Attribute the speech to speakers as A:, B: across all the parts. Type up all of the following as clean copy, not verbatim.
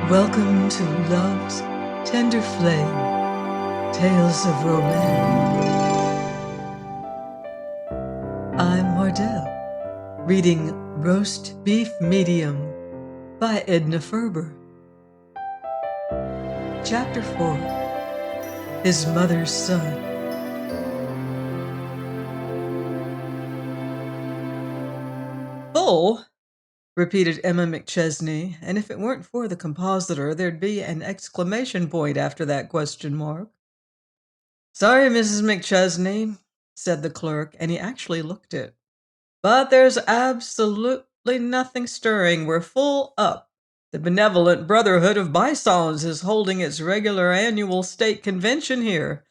A: Welcome to Love's Tender Flame, Tales of Romance. I'm Mardell, reading Roast Beef Medium by Edna Ferber. Chapter 4, His Mother's Son. Full? Repeated Emma McChesney, and if it weren't for the compositor, there'd be an exclamation point after that question mark. Sorry, Mrs. McChesney, said the clerk, and he actually looked it. But there's absolutely nothing stirring. We're full up. The Benevolent Brotherhood of Bisons is holding its regular annual state convention here.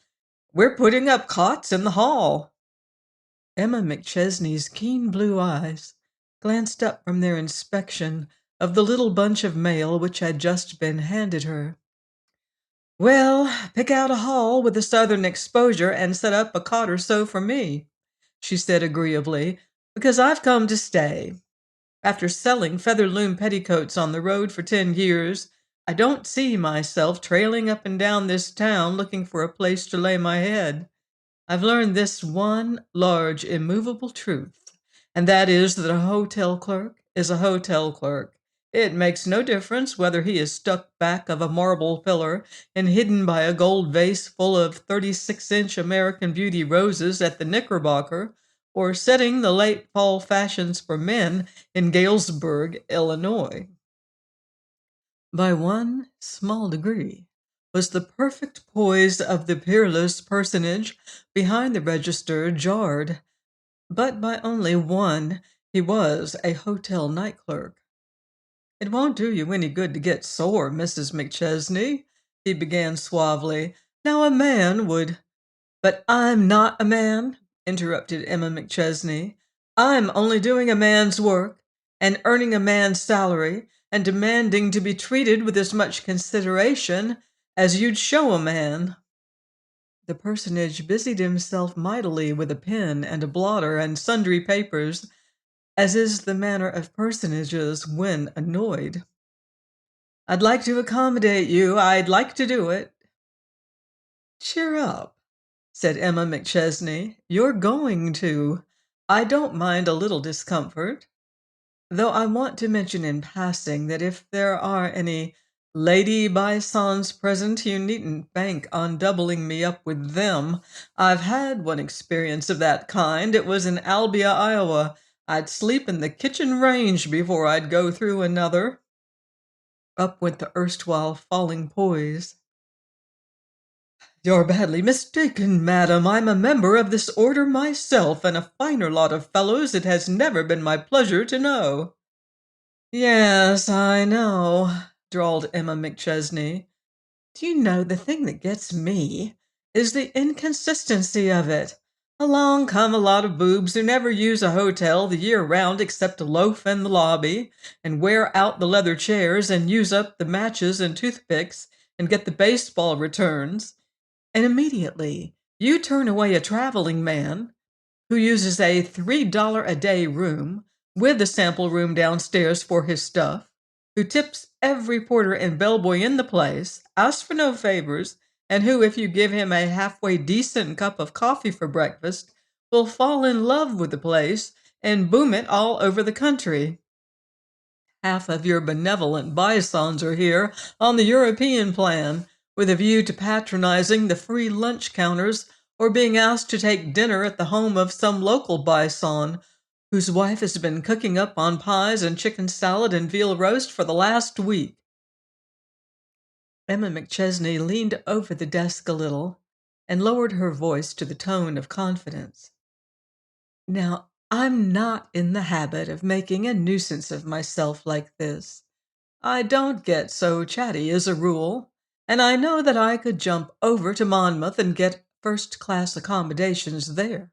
A: We're putting up cots in the hall. Emma McChesney's keen blue eyes glanced up from their inspection of the little bunch of mail which had just been handed her. Well, pick out a hall with a southern exposure and set up a cot or so for me, she said agreeably, because I've come to stay. After selling featherloom petticoats on the road for 10 years, I don't see myself trailing up and down this town looking for a place to lay my head. I've learned this one large, immovable truth, and that is that a hotel clerk is a hotel clerk. It makes no difference whether he is stuck back of a marble pillar and hidden by a gold vase full of 36-inch American Beauty roses at the Knickerbocker, or setting the late fall fashions for men in Galesburg, Illinois. By one small degree was the perfect poise of the peerless personage behind the register jarred, but by only one. He was a hotel night clerk. It won't do you any good to get sore, Mrs. McChesney, he began suavely. Now a man would— But I'm not a man, interrupted Emma McChesney. I'm only doing a man's work and earning a man's salary and demanding to be treated with as much consideration as you'd show a man. The personage busied himself mightily with a pen and a blotter and sundry papers, as is the manner of personages when annoyed. I'd like to accommodate you. I'd like to do it. Cheer up, said Emma McChesney. You're going to. I don't mind a little discomfort. Though I want to mention in passing that if there are any lady bisons present, you needn't bank on doubling me up with them. I've had one experience of that kind. It was in Albia, Iowa. I'd sleep in the kitchen range before I'd go through another. Up went the erstwhile falling poise. You're badly mistaken, madam. I'm a member of this order myself, and a finer lot of fellows it has never been my pleasure to know. Yes, I know, drawled Emma McChesney. Do you know, the thing that gets me is the inconsistency of it. Along come a lot of boobs who never use a hotel the year round except to loaf in the lobby and wear out the leather chairs and use up the matches and toothpicks and get the baseball returns. And immediately you turn away a traveling man who uses a $3 a day room with a sample room downstairs for his stuff, who tips every porter and bellboy in the place, asks for no favors, and who, if you give him a halfway decent cup of coffee for breakfast, will fall in love with the place and boom it all over the country. Half of your benevolent bisons are here on the European plan, with a view to patronizing the free lunch counters or being asked to take dinner at the home of some local bison whose wife has been cooking up on pies and chicken salad and veal roast for the last week. Emma McChesney leaned over the desk a little and lowered her voice to the tone of confidence. Now, I'm not in the habit of making a nuisance of myself like this. I don't get so chatty as a rule, and I know that I could jump over to Monmouth and get first-class accommodations there.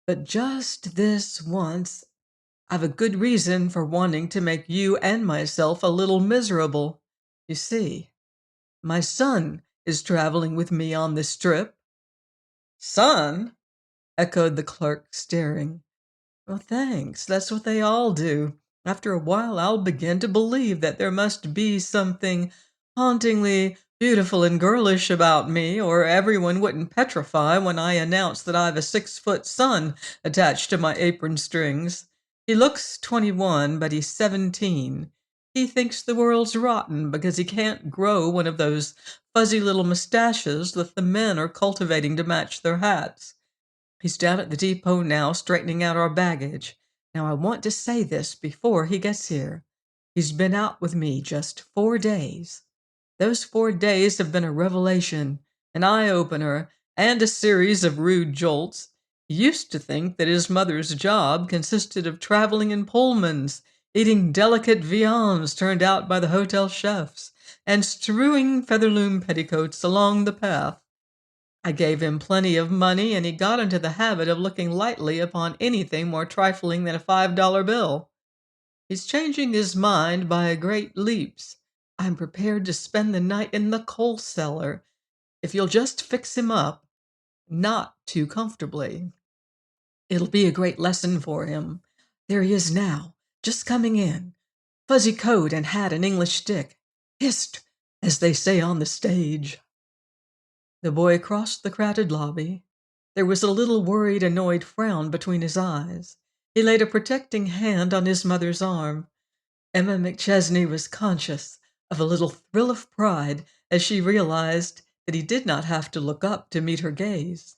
A: But just this once, I've a good reason for wanting to make you and myself a little miserable. You see, my son is traveling with me on this trip. Son? Echoed the clerk, staring. Well, thanks. That's what they all do. After a while, I'll begin to believe that there must be something hauntingly beautiful and girlish about me, or everyone wouldn't petrify when I announce that I've a 6-foot son attached to my apron strings. He looks 21, but he's 17. He thinks the world's rotten because he can't grow one of those fuzzy little mustaches that the men are cultivating to match their hats. He's down at the depot now, straightening out our baggage. Now, I want to say this before he gets here. He's been out with me just 4 days. Those 4 days have been a revelation, an eye-opener, and a series of rude jolts. He used to think that his mother's job consisted of traveling in Pullmans, eating delicate viands turned out by the hotel chefs, and strewing featherloom petticoats along the path. I gave him plenty of money, and he got into the habit of looking lightly upon anything more trifling than a $5 bill. He's changing his mind by great leaps. I'm prepared to spend the night in the coal cellar if you'll just fix him up, not too comfortably. It'll be a great lesson for him. There he is now, just coming in. Fuzzy coat and hat and English stick. Hist, as they say on the stage. The boy crossed the crowded lobby. There was a little worried, annoyed frown between his eyes. He laid a protecting hand on his mother's arm. Emma McChesney was conscious of a little thrill of pride as she realized that he did not have to look up to meet her gaze.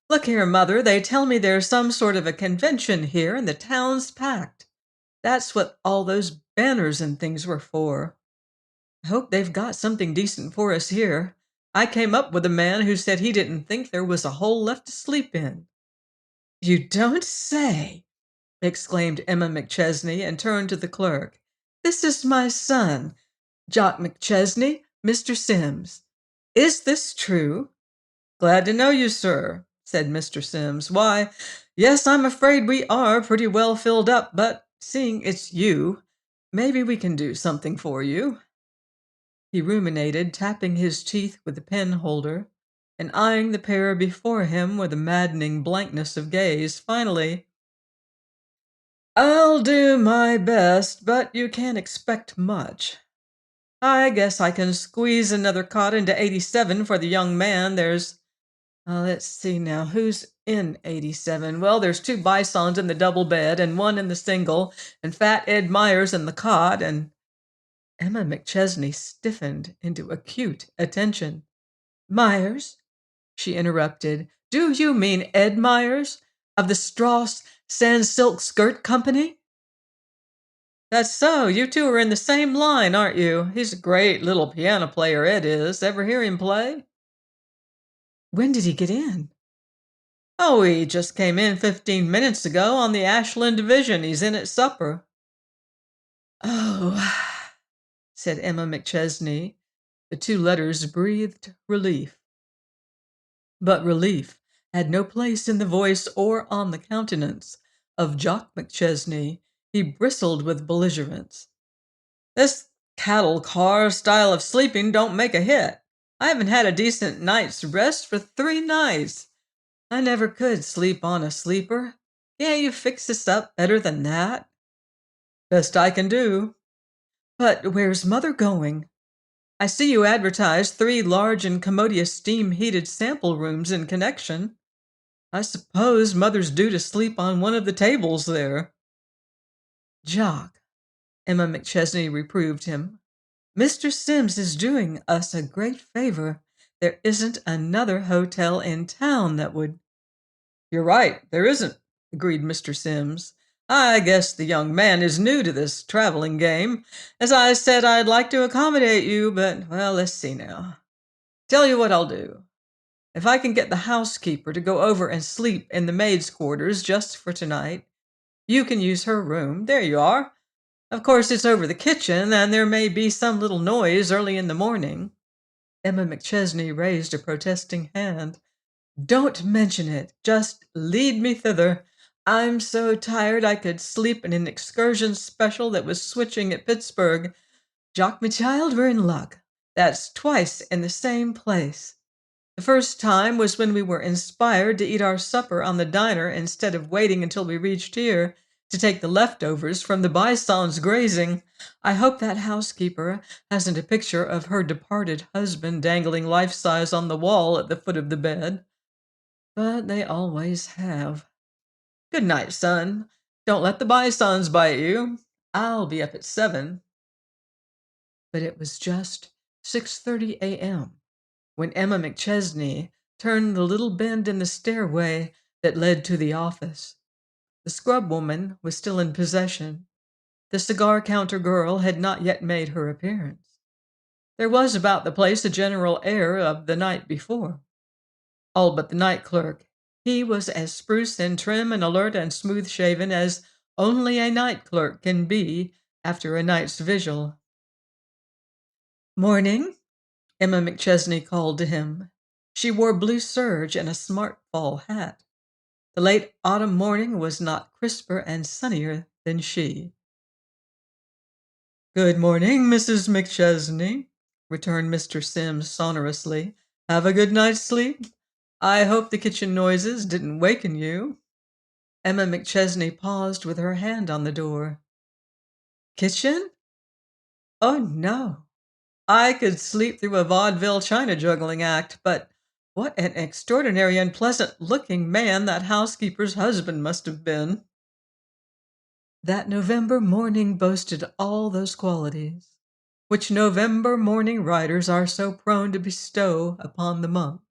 A: "Look here, Mother, they tell me there's some sort of a convention here and the town's packed. That's what all those banners and things were for. I hope they've got something decent for us here. I came up with a man who said he didn't think there was a hole left to sleep in." "You don't say!" exclaimed Emma McChesney and turned to the clerk. "This is my son, Jock McChesney, Mr. Sims. Is this true?" "Glad to know you, sir," said Mr. Sims. "Why, yes, I'm afraid we are pretty well filled up, but seeing it's you, maybe we can do something for you." He ruminated, tapping his teeth with the pen holder and eyeing the pair before him with a maddening blankness of gaze. Finally, "I'll do my best, but you can't expect much. I guess I can squeeze another cot into 87 for the young man. Let's see now, who's in 87? Well, there's 2 Bisons in the double bed and 1 in the single, and Fat Ed Myers in the cot, and—" Emma McChesney stiffened into acute attention. "Myers?" she interrupted. "Do you mean Ed Myers of the Strauss Sans Silk Skirt Company?" "That's so. You two are in the same line, aren't you? He's a great little piano player, Ed is. Ever hear him play?" "When did he get in?" "Oh, he just came in 15 minutes ago on the Ashland division. He's in at supper." "Oh," said Emma McChesney. The 2 letters breathed relief. But relief had no place in the voice or on the countenance of Jock McChesney. He bristled with belligerence. "This cattle car style of sleeping don't make a hit. I haven't had a decent night's rest for 3 nights. I never could sleep on a sleeper. Can't you fix this up better than that?" "Best I can do." "But where's Mother going? I see you advertise 3 large and commodious steam-heated sample rooms in connection. I suppose Mother's due to sleep on one of the tables there." "Jock," Emma McChesney reproved him, "Mr. Sims is doing us a great favor. There isn't another hotel in town that would—" "You're right, there isn't," agreed Mr. Sims. "I guess the young man is new to this traveling game. As I said, I'd like to accommodate you, but, well, let's see now. Tell you what I'll do. If I can get the housekeeper to go over and sleep in the maid's quarters just for tonight, you can use her room. There you are. Of course, it's over the kitchen, and there may be some little noise early in the morning." Emma McChesney raised a protesting hand. "Don't mention it. Just lead me thither. I'm so tired I could sleep in an excursion special that was switching at Pittsburgh. Jock, my child, we're in luck. That's twice in the same place. The first time was when we were inspired to eat our supper on the diner instead of waiting until we reached here, to take the leftovers from the bisons grazing. I hope that housekeeper hasn't a picture of her departed husband dangling life-size on the wall at the foot of the bed. But they always have. Good night, son. Don't let the bisons bite you. I'll be up at 7. But it was just 6:30 a.m. when Emma McChesney turned the little bend in the stairway that led to the office. The scrub woman was still in possession. The cigar counter girl had not yet made her appearance. There was about the place a general air of the night before. All but the night clerk. He was as spruce and trim and alert and smooth-shaven as only a night clerk can be after a night's vigil. "Morning," Emma McChesney called to him. She wore blue serge and a smart fall hat. The late autumn morning was not crisper and sunnier than she. "Good morning, Mrs. McChesney," returned Mr. Sims sonorously. "Have a good night's sleep? I hope the kitchen noises didn't waken you." Emma McChesney paused with her hand on the door. "Kitchen? Oh, no. I could sleep through a vaudeville china juggling act, but what an extraordinary unpleasant-looking man that housekeeper's husband must have been." That November morning boasted all those qualities which November morning writers are so prone to bestow upon the month.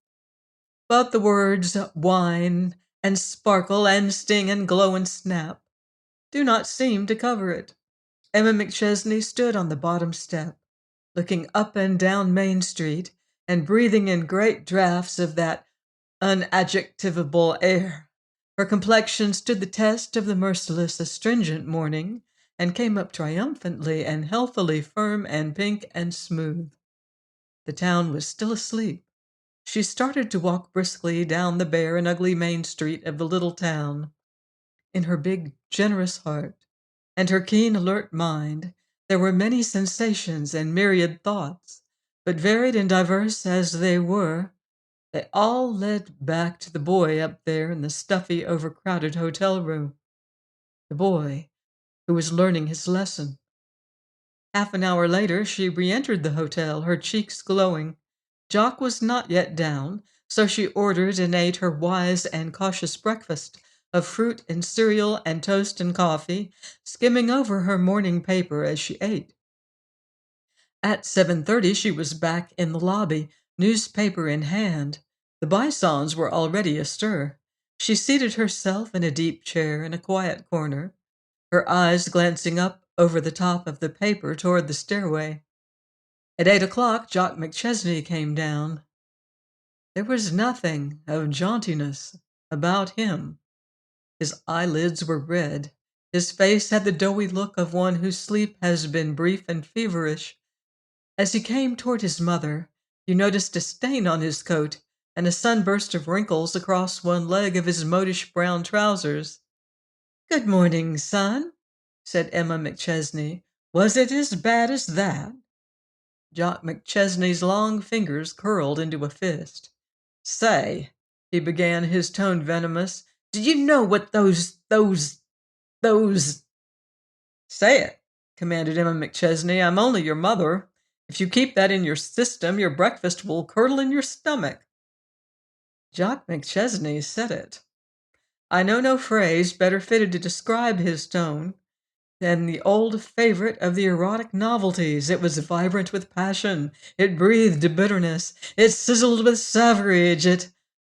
A: But the words wine and sparkle and sting and glow and snap do not seem to cover it. Emma McChesney stood on the bottom step, looking up and down Main Street and breathing in great draughts of that unadjectivable air. Her complexion stood the test of the merciless astringent morning and came up triumphantly and healthily firm and pink and smooth. The town was still asleep. She started to walk briskly down the bare and ugly Main Street of the little town. In her big, generous heart and her keen, alert mind, there were many sensations and myriad thoughts, but varied and diverse as they were, they all led back to the boy up there in the stuffy, overcrowded hotel room. The boy who was learning his lesson. Half an hour later, she re-entered the hotel, her cheeks glowing. Jock was not yet down, so she ordered and ate her wise and cautious breakfast of fruit and cereal and toast and coffee, skimming over her morning paper as she ate. At 7:30, she was back in the lobby, newspaper in hand. The bisons were already astir. She seated herself in a deep chair in a quiet corner, her eyes glancing up over the top of the paper toward the stairway. At 8 o'clock, Jock McChesney came down. There was nothing of jauntiness about him. His eyelids were red. His face had the doughy look of one whose sleep has been brief and feverish. As he came toward his mother, you noticed a stain on his coat and a sunburst of wrinkles across one leg of his modish brown trousers. "Good morning, son," said Emma McChesney. "Was it as bad as that?" Jock McChesney's long fingers curled into a fist. "Say," he began, his tone venomous, "do you know what those "Say it," commanded Emma McChesney. "I'm only your mother. If you keep that in your system, your breakfast will curdle in your stomach." Jock McChesney said it. I know no phrase better fitted to describe his tone than the old favorite of the erotic novelties. It was vibrant with passion. It breathed bitterness. It sizzled with savagery.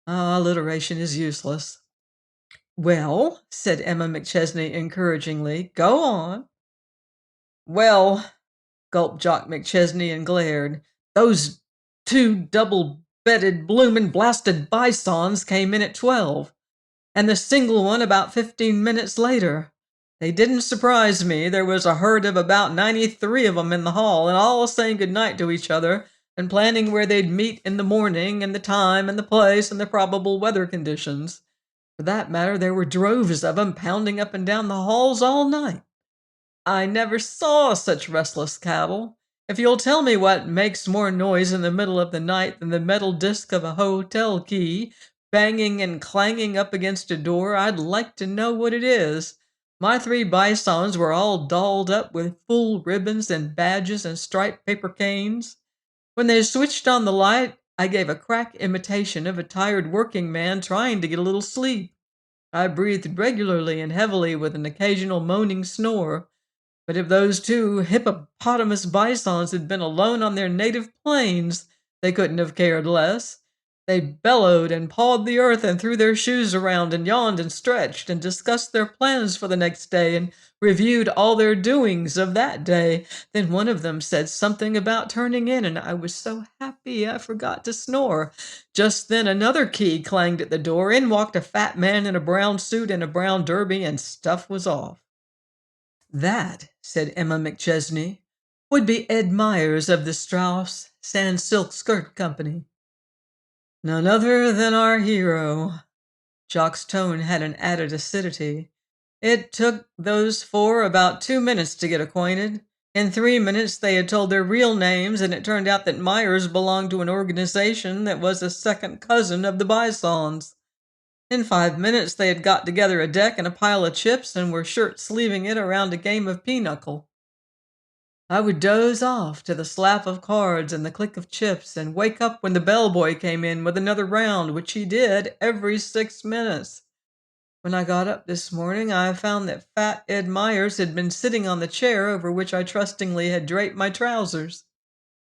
A: Alliteration is useless. "Well," said Emma McChesney encouragingly, "go on." "Well," gulped Jock McChesney and glared, "those two double-bedded bloomin' blasted bisons came in at 12, and the single one about 15 minutes later. They didn't surprise me. There was a herd of about 93 of 'em in the hall, and all saying good night to each other and planning where they'd meet in the morning and the time and the place and the probable weather conditions. For that matter, there were droves of 'em pounding up and down the halls all night. I never saw such restless cattle. If you'll tell me what makes more noise in the middle of the night than the metal disc of a hotel key banging and clanging up against a door, I'd like to know what it is. My three bisons were all dolled up with full ribbons and badges and striped paper canes. When they switched on the light, I gave a crack imitation of a tired working man trying to get a little sleep. I breathed regularly and heavily with an occasional moaning snore. But if those two hippopotamus bisons had been alone on their native plains, they couldn't have cared less. They bellowed and pawed the earth and threw their shoes around and yawned and stretched and discussed their plans for the next day and reviewed all their doings of that day. Then one of them said something about turning in, and I was so happy I forgot to snore. Just then another key clanged at the door. In walked a fat man in a brown suit and a brown derby, and stuff was off. "That," said Emma McChesney, "would be Ed Myers of the Strauss Sans Silk Skirt Company." "None other than our hero." Jock's tone had an added acidity. "It took those four about 2 minutes to get acquainted. In 3 minutes they had told their real names, and it turned out that Myers belonged to an organization that was a second cousin of the Bisons. In 5 minutes they had got together a deck and a pile of chips and were shirt-sleeving it around a game of pinochle. I would doze off to the slap of cards and the click of chips and wake up when the bellboy came in with another round, which he did every 6 minutes. When I got up this morning, I found that fat Ed Myers had been sitting on the chair over which I trustingly had draped my trousers.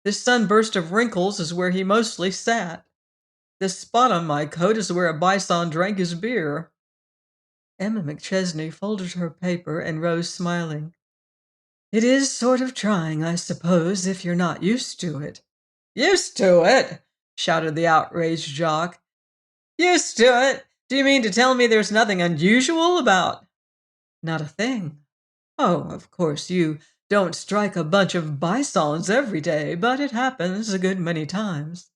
A: This sunburst of wrinkles is where he mostly sat. This spot on my coat is where a bison drank his beer." Emma McChesney folded her paper and rose smiling. "It is sort of trying, I suppose, if you're not used to it." "Used to it!" shouted the outraged Jock. "Used to it! Do you mean to tell me there's nothing unusual about—" "Not a thing. Oh, of course, you don't strike a bunch of bisons every day, but it happens a good many times.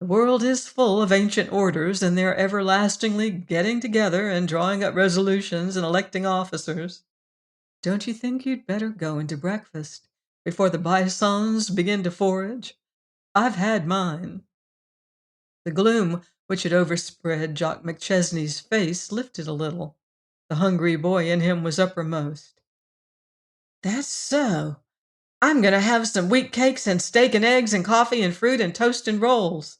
A: The world is full of ancient orders, and they're everlastingly getting together and drawing up resolutions and electing officers. Don't you think you'd better go into breakfast before the bisons begin to forage? I've had mine." The gloom which had overspread Jock McChesney's face lifted a little. The hungry boy in him was uppermost. "That's so. I'm going to have some wheat cakes and steak and eggs and coffee and fruit and toast and rolls."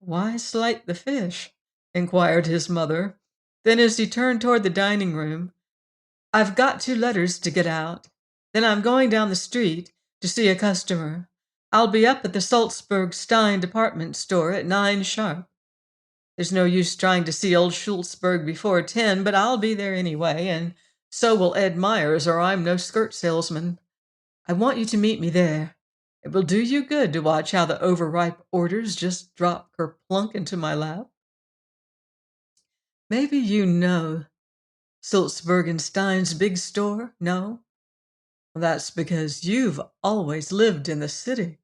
A: "Why slight the fish?" inquired his mother. Then, as he turned toward the dining room, "I've got 2 letters to get out. Then I'm going down the street to see a customer. I'll be up at the Salzburg Stein department store at 9 sharp. There's no use trying to see old Schultzberg before 10, but I'll be there anyway, and so will Ed Myers, or I'm no skirt salesman. I want you to meet me there. It will do you good to watch how the overripe orders just drop kerplunk into my lap. Maybe you know Sulzbergenstein's big store? No? Well, that's because you've always lived in the city.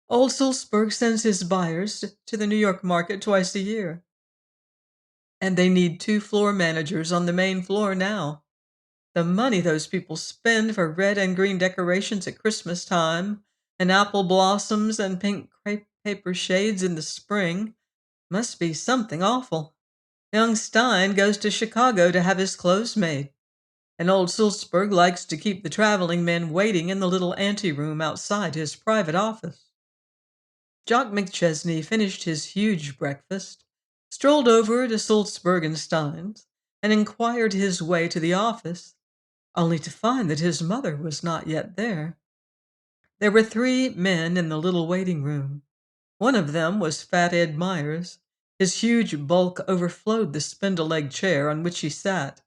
A: Old Sulzberg sends his buyers to the New York market twice a year. And they need 2 floor managers on the main floor now. The money those people spend for red and green decorations at Christmas time, and apple blossoms and pink crepe paper shades in the spring, must be something awful. Young Stein goes to Chicago to have his clothes made, and old Sulzberg likes to keep the traveling men waiting in the little anteroom outside his private office. Jock McChesney finished his huge breakfast, strolled over to Sulzbergenstein's, and inquired his way to the office, only to find that his mother was not yet there. There were 3 men in the little waiting room. One of them was Fat Ed Myers. His huge bulk overflowed the spindle-legged chair on which he sat.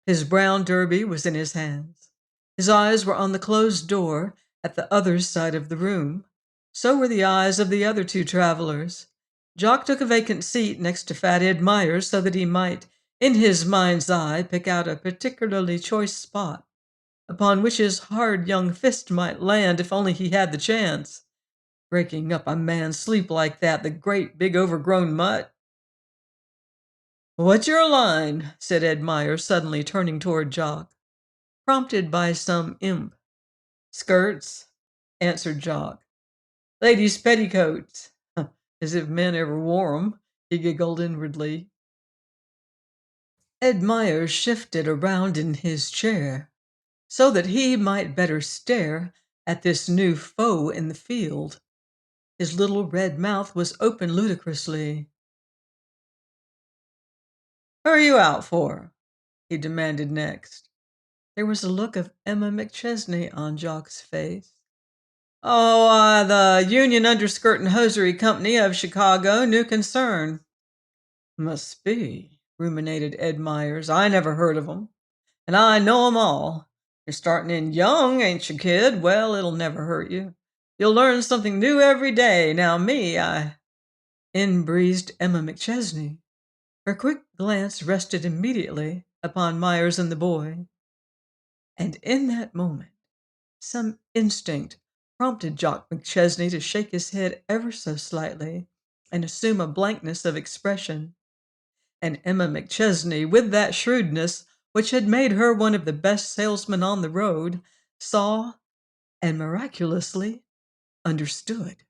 A: His brown derby was in his hands. His eyes were on the closed door at the other side of the room. So were the eyes of the other 2 travelers. Jock took a vacant seat next to Fat Ed Myers so that he might, in his mind's eye, pick out a particularly choice spot, upon which his hard young fist might land if only he had the chance. Breaking up a man's sleep like that, the great big overgrown mutt. "What's your line?" said Ed Myers, suddenly turning toward Jock, prompted by some imp. "Skirts," answered Jock. "Ladies' petticoats." As if men ever wore 'em, he giggled inwardly. Ed Myers shifted around in his chair so that he might better stare at this new foe in the field. His little red mouth was open ludicrously. "Who are you out for?" he demanded next. There was a look of Emma McChesney on Jock's face. "Oh, the Union Underskirt and Hosiery Company of Chicago, new concern." "Must be," ruminated Ed Myers. "I never heard of 'em. And I know 'em all. You're starting in young, ain't you, kid? Well, it'll never hurt you. You'll learn something new every day. Now in breezed Emma McChesney. Her quick glance rested immediately upon Myers and the boy. And in that moment, some instinct prompted Jock McChesney to shake his head ever so slightly and assume a blankness of expression. And Emma McChesney, with that shrewdness which had made her one of the best salesmen on the road, saw and miraculously understood.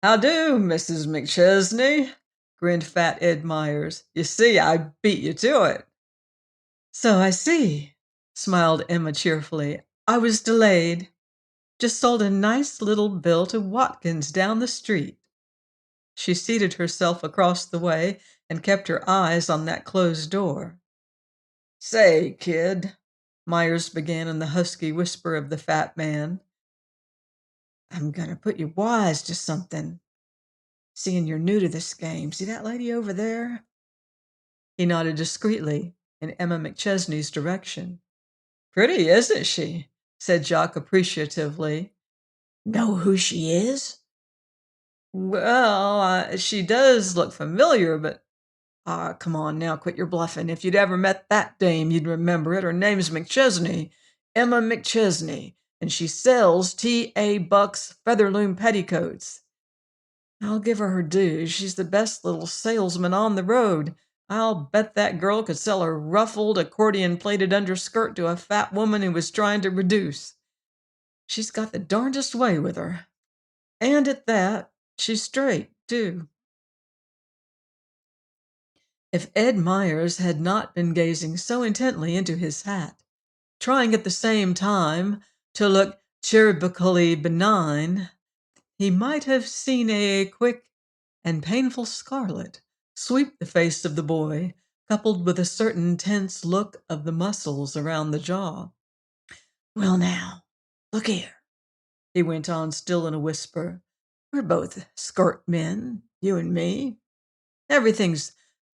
A: "How do, Mrs. McChesney?" grinned fat Ed Myers. "You see, I beat you to it." "So I see," smiled Emma cheerfully. "I was delayed. Just sold a nice little bill to Watkins down the street." She seated herself across the way and kept her eyes on that closed door. "Say, kid," Myers began in the husky whisper of the fat man, "I'm gonna put you wise to something. Seeing you're new to this game, see that lady over there?" He nodded discreetly in Emma McChesney's direction. "Pretty, isn't she?" said Jock appreciatively. "Know who she is?" "Well, she does look familiar, but come on now, quit your bluffing. If you'd ever met that dame, you'd remember it. Her name's McChesney, Emma McChesney, and she sells T.A. Buck's Featherloom petticoats. I'll give her due. She's the best little salesman on the road. I'll bet that girl could sell a ruffled, accordion-plaited underskirt to a fat woman who was trying to reduce. She's got the darndest way with her. And at that, she's straight, too." If Ed Myers had not been gazing so intently into his hat, trying at the same time to look cherubically benign, he might have seen a quick and painful scarlet sweep the face of the boy, coupled with a certain tense look of the muscles around the jaw. "Well, now, look here," he went on, still in a whisper. "We're both skirt men, you and me. Everything's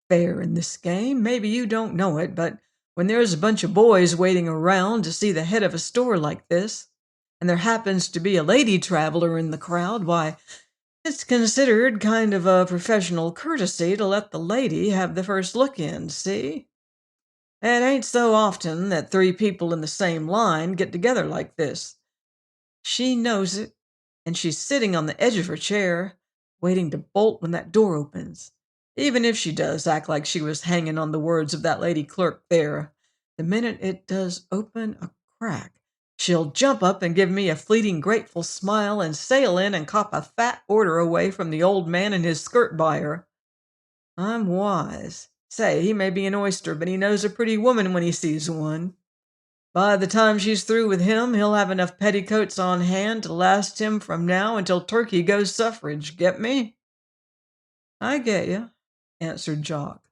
A: fair in this game. Maybe you don't know it, but when there's a bunch of boys waiting around to see the head of a store like this, and there happens to be a lady traveler in the crowd, why, it's considered kind of a professional courtesy to let the lady have the first look in, see? It ain't so often that three people in the same line get together like this. She knows it, and she's sitting on the edge of her chair, waiting to bolt when that door opens. Even if she does act like she was hanging on the words of that lady clerk there, the minute it does open a crack, she'll jump up and give me a fleeting grateful smile and sail in and cop a fat order away from the old man and his skirt buyer. I'm wise. Say, he may be an oyster, but he knows a pretty woman when he sees one. By the time she's through with him, he'll have enough petticoats on hand to last him from now until Turkey goes suffrage. Get me?" "I get you," answered Jock.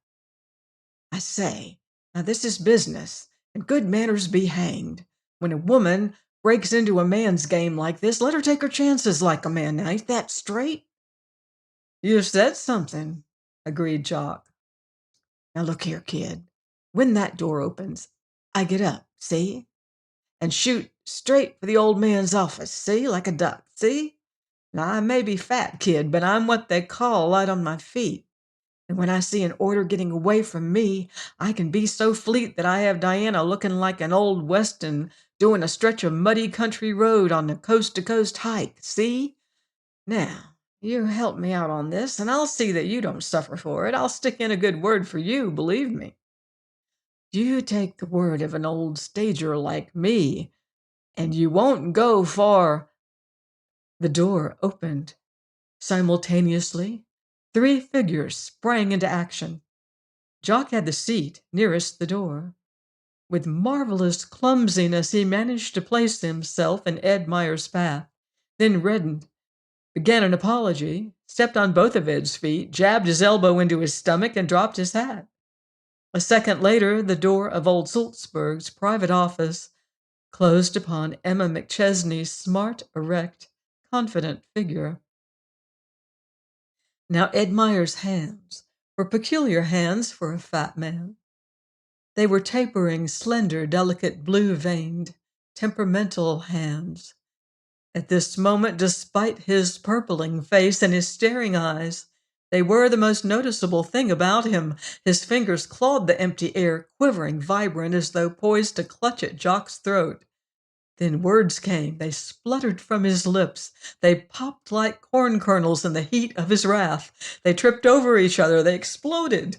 A: "I say, now this is business, and good manners be hanged. When a woman breaks into a man's game like this, let her take her chances like a man. Now, ain't that straight?" "You said something," agreed Jock. "Now look here, kid. When that door opens, I get up, see? And shoot straight for the old man's office, see? Like a duck, see? Now, I may be fat, kid, but I'm what they call light on my feet. And when I see an order getting away from me, I can be so fleet that I have Diana looking like an old Weston doing a stretch of muddy country road on a coast-to-coast hike, see? Now, you help me out on this, and I'll see that you don't suffer for it. I'll stick in a good word for you, believe me. You take the word of an old stager like me, and you won't go far." The door opened. Simultaneously, three figures sprang into action. Jock had the seat nearest the door. With marvelous clumsiness, he managed to place himself in Ed Meyer's path, then reddened, began an apology, stepped on both of Ed's feet, jabbed his elbow into his stomach, and dropped his hat. A second later, the door of old Sulzberg's private office closed upon Emma McChesney's smart, erect, confident figure. Now, Ed Meyer's hands were peculiar hands for a fat man. They were tapering, slender, delicate, blue-veined, temperamental hands. At this moment, despite his purpling face and his staring eyes, they were the most noticeable thing about him. His fingers clawed the empty air, quivering, vibrant, as though poised to clutch at Jock's throat. Then words came. They spluttered from his lips. They popped like corn kernels in the heat of his wrath. They tripped over each other. They exploded.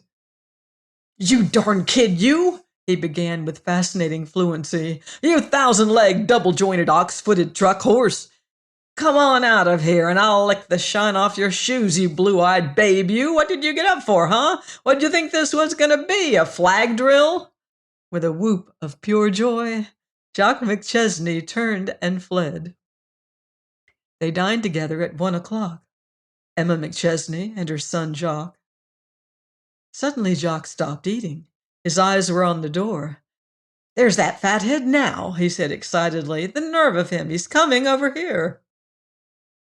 A: "You darn kid, you!" he began with fascinating fluency. "You thousand-legged, double-jointed, ox-footed truck horse! Come on out of here, and I'll lick the shine off your shoes, you blue-eyed babe, you! What did you get up for, huh? What did you think this was gonna be, a flag drill?" With a whoop of pure joy, Jock McChesney turned and fled. They dined together at 1 o'clock, Emma McChesney and her son Jock. Suddenly Jock stopped eating. His eyes were on the door. "There's that fathead now," he said excitedly. "The nerve of him! He's coming over here."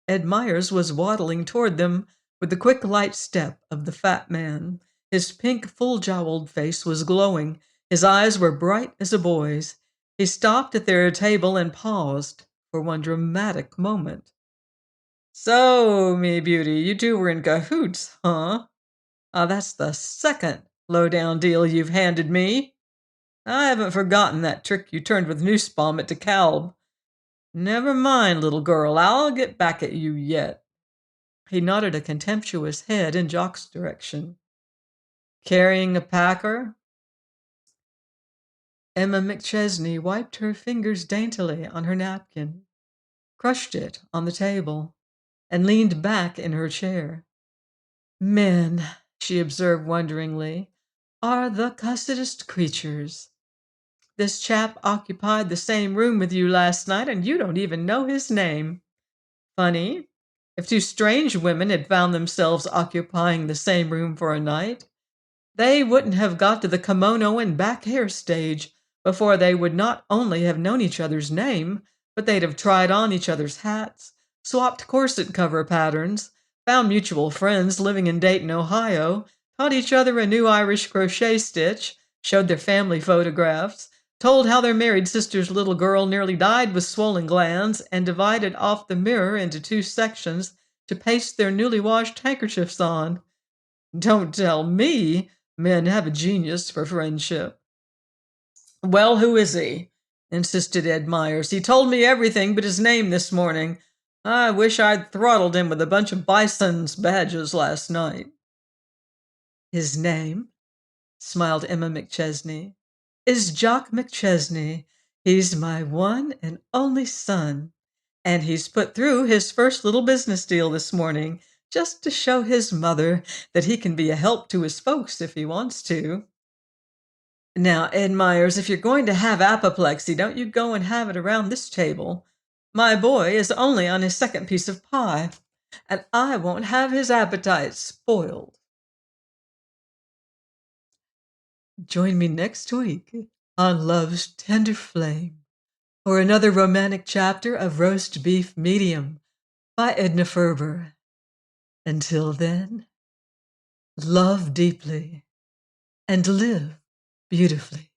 A: Ed Myers was waddling toward them with the quick, light step of the fat man. His pink, full-jowled face was glowing. His eyes were bright as a boy's. He stopped at their table and paused for one dramatic moment. "So, me beauty, you two were in cahoots, huh? That's the second low-down deal you've handed me. I haven't forgotten that trick you turned with Nussbaum at DeKalb. Never mind, little girl, I'll get back at you yet." He nodded a contemptuous head in Jock's direction. "Carrying a packer?" Emma McChesney wiped her fingers daintily on her napkin, crushed it on the table, and leaned back in her chair. "Men," she observed wonderingly, "are the cussedest creatures. This chap occupied the same room with you last night, and you don't even know his name. Funny, if two strange women had found themselves occupying the same room for a night, they wouldn't have got to the kimono and back hair stage before they would not only have known each other's name, but they'd have tried on each other's hats, swapped corset cover patterns, found mutual friends living in Dayton, Ohio, taught each other a new Irish crochet stitch, showed their family photographs, told how their married sister's little girl nearly died with swollen glands, and divided off the mirror into two sections to paste their newly washed handkerchiefs on. Don't tell me men have a genius for friendship." "Well, who is he?" insisted Ed Myers. "He told me everything but his name this morning. I wish I'd throttled him with a bunch of bison's badges last night." "His name," smiled Emma McChesney, "is Jock McChesney. He's my one and only son, and he's put through his first little business deal this morning just to show his mother that he can be a help to his folks if he wants to. Now, Ed Myers, if you're going to have apoplexy, don't you go and have it around this table. My boy is only on his second piece of pie, and I won't have his appetite spoiled." Join me next week on Love's Tender Flame for another romantic chapter of Roast Beef Medium by Edna Ferber. Until then, love deeply and live beautifully.